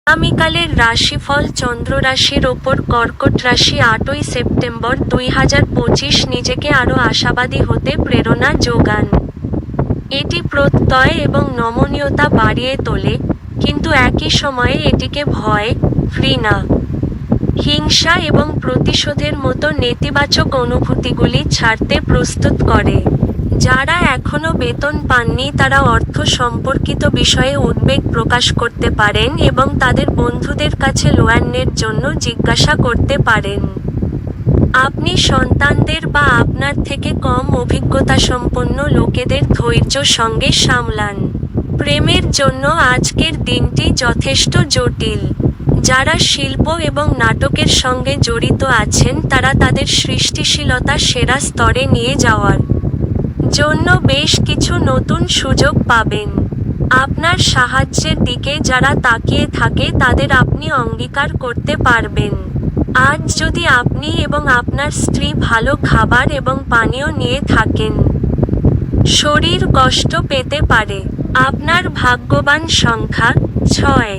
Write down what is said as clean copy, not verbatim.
আগামীকালের রাশিফল চন্দ্র রাশির ওপর কর্কট রাশি ৮ই সেপ্টেম্বর ২০২৫ নিজেকে আরও আশাবাদী হতে প্রেরণা যোগান। এটি প্রত্যয় এবং নমনীয়তা বাড়িয়ে তোলে, কিন্তু একই সময়ে এটিকে ভয়, ঘৃণা, হিংসা এবং প্রতিশোধের মতো নেতিবাচক অনুভূতিগুলি ছাড়তে প্রস্তুত করে। যারা এখনও বেতন পাননি তারা অর্থ সম্পর্কিত বিষয়ে উদ্বেগ প্রকাশ করতে পারেন এবং তাদের বন্ধুদের কাছে লোনের জন্য জিজ্ঞাসা করতে পারেন। আপনি সন্তানদের বা আপনার থেকে কম অভিজ্ঞতাসম্পন্ন লোকেদের ধৈর্য সঙ্গে সামলান। প্রেমের জন্য আজকের দিনটি যথেষ্ট জটিল। যারা শিল্প এবং নাটকের সঙ্গে জড়িত আছেন তারা তাদের সৃষ্টিশীলতা সেরা স্তরে নিয়ে যাওয়ার জন্য বেশ কিছু নতুন সুযোগ পাবেন। আপনার সাহায্যের দিকে যারা তাকিয়ে থাকে তাদের আপনি অঙ্গীকার করতে পারবেন। আজ যদি আপনি এবং আপনার স্ত্রী ভালো খাবার এবং পানীয় নিয়ে থাকেন, শরীর কষ্ট পেতে পারে। আপনার ভাগ্যবান সংখ্যা ৬।